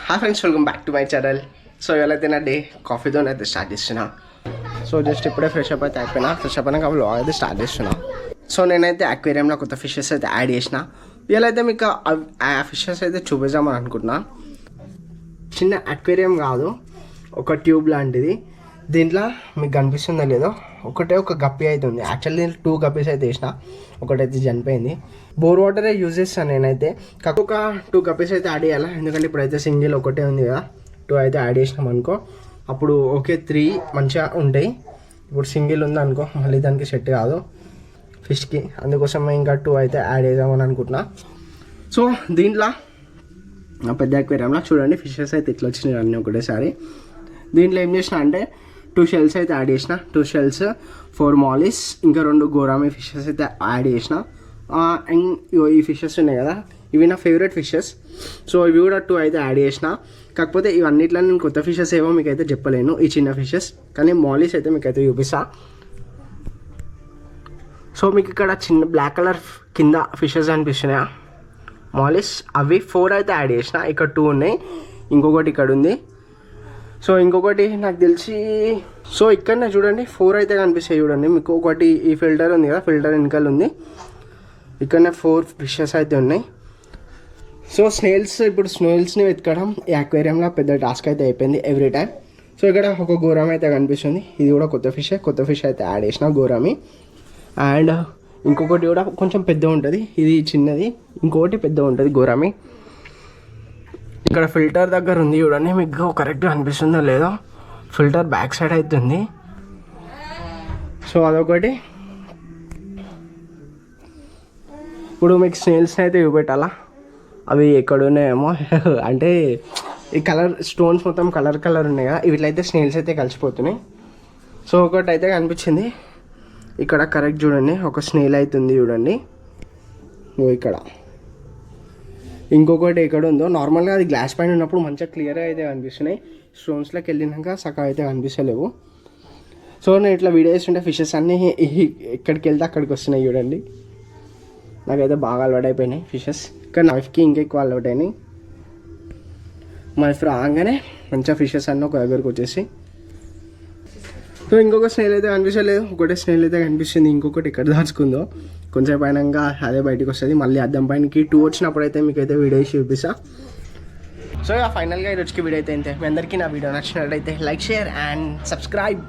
Hi friends, welcome back to my channel. So ఇవాళైతే నా day కాఫీతో అయితే స్టార్ట్ చేస్తున్నా. సో జస్ట్ ఇప్పుడే ఫ్రెష్ అప్ అయితే అయిపోయినా. ఫ్రెష్ అప్ అయినా కాబట్టి అయితే స్టార్ట్ చేస్తున్నా. సో నేనైతే అక్వేరియంలో కొత్త ఫిషెస్ అయితే యాడ్ చేసిన. ఇవాళైతే మీకు ఆ ఫిషెస్ అయితే చూపిద్దామని అనుకుంటున్నా. చిన్న అక్వేరియం కాదు, ఒక ట్యూబ్ లాంటిది. దీంట్లో మీకు కనిపిస్తుందో లేదో ఒక గప్పి అయితే ఉంది. యాక్చువల్లీ దీంట్లో 2 గప్పీస్ అయితే వేసిన, ఒకటైతే చనిపోయింది. బోర్ వాటరే యూజ్ చేస్తాను నేనైతే. కాకపోతే 2 గప్పీస్ అయితే యాడ్ చేయాలి, ఎందుకంటే ఇప్పుడైతే సింగిల్ ఒకటే ఉంది కదా. 2 అయితే యాడ్ చేసినాం అనుకో, అప్పుడు 3 మంచిగా ఉంటాయి. ఇప్పుడు సింగిల్ ఉంది అనుకో, మళ్ళీ దానికి సెట్ కాదు ఫిష్కి. అందుకోసం ఇంకా 2 అయితే యాడ్ చేద్దామని అనుకుంటున్నా. సో దీంట్లో పెద్ద అక్వేరియంలో చూడండి ఫిషెస్ అయితే ఇట్లా వచ్చినాయి అన్నీ ఒకటేసారి. దీంట్లో ఏం చేసిన అంటే 2 షెల్స్ అయితే యాడ్ చేసిన. 2 షెల్స్, 4 మాలిస్, ఇంకా 2 గోరామి ఫిషెస్ అయితే యాడ్ చేసిన. అండ్ ఈ ఫిషెస్ ఉన్నాయి కదా, ఇవి నా ఫేవరెట్ ఫిషెస్. సో ఇవి కూడా 2 అయితే యాడ్ చేసిన. కాకపోతే ఇవన్నిట్లో నేను కొత్త ఫిషెస్ ఏవో మీకు అయితే చెప్పలేను, ఈ చిన్న ఫిషెస్. కానీ మాలిస్ అయితే మీకు అయితే చూపిస్తా. సో మీకు ఇక్కడ చిన్న బ్లాక్ కలర్ కింద ఫిషెస్ అనిపిస్తున్నాయా, మాలిస్. అవి 4 అయితే యాడ్ చేసిన. ఇక్కడ 2 ఉన్నాయి, ఇంకొకటి ఇక్కడ ఉంది. సో ఇంకొకటి నాకు తెలిసి, సో ఇక్కడనే చూడండి 4 అయితే కనిపిస్తాయి చూడండి మీకు. ఒకటి ఈ ఫిల్టర్ ఉంది కదా, ఫిల్టర్ వెనకాల ఉంది. ఇక్కడనే 4 ఫిషెస్ అయితే ఉన్నాయి. సో ఇప్పుడు స్నేల్స్ని వెతకడం ఈ అక్వేరియంలో పెద్ద టాస్క్ అయితే అయిపోయింది ఎవ్రీ టైం. సో ఇక్కడ ఒక గోరామి అయితే కనిపిస్తుంది. ఇది కూడా కొత్త ఫిష్ అయితే యాడ్ చేసిన, గోరామి. అండ్ ఇంకొకటి కూడా కొంచెం పెద్ద ఉంటుంది, ఇది చిన్నది. ఇంకొకటి పెద్ద ఉంటుంది, గోరామి. ఇక్కడ ఫిల్టర్ దగ్గర ఉంది చూడండి, మీకు కరెక్ట్గా అనిపిస్తుందో లేదో. ఫిల్టర్ బ్యాక్ సైడ్ అవుతుంది. సో అదొకటి. ఇప్పుడు మీకు స్నేల్స్ని అయితే చూపెట్టాలా, అవి ఎక్కడున్నాయేమో. అంటే ఈ కలర్ స్టోన్స్ మొత్తం కలర్ ఉన్నాయి కదా, వీటిలో స్నేల్స్ అయితే కలిసిపోతున్నాయి. సో ఒకటి అయితే కనిపించింది ఇక్కడ, కరెక్ట్ చూడండి. ఒక స్నేల్ అవుతుంది చూడండి ఇక్కడ. ఇంకొకటి ఎక్కడ ఉందో, నార్మల్గా అది గ్లాస్ పైన ఉన్నప్పుడు మంచిగా క్లియర్గా అయితే కనిపిస్తున్నాయి. స్టోన్స్లోకి వెళ్ళినాక సగం అయితే కనిపిస్తలేవు. సో నేను ఇట్లా వీడియో చేస్తుంటే ఫిషెస్ అన్నీ ఎక్కడికి వెళ్తే అక్కడికి వస్తున్నాయి చూడండి. నాకైతే బాగా అలవాటైపోయినాయి ఫిషెస్. కానీ నా వైఫ్కి ఇంకా ఎక్కువ అలవాటైనాయి. మా వైఫ్ రాగానే మంచిగా ఫిషెస్ అన్నీ ఒక దగ్గరకు వచ్చేసి. సో ఇంకొక స్నేల్ అయితే కనిపించలేదు, ఒకటే స్నేల్ అయితే కనిపిస్తుంది. ఇంకొకటి ఇక్కడ దాచుకుందో, కొంచెంసేపు అయినాక అదే బయటకు వస్తుంది. మళ్ళీ అద్దం పైనకి 2 వచ్చినప్పుడు అయితే మీకు అయితే వీడియో చూపిస్తా. సో ఫైనల్గా ఈరోజుకి వీడియో అయితే అంతే. మీ అందరికీ నా వీడియో నచ్చినట్లయితే లైక్, షేర్ అండ్ సబ్స్క్రైబ్.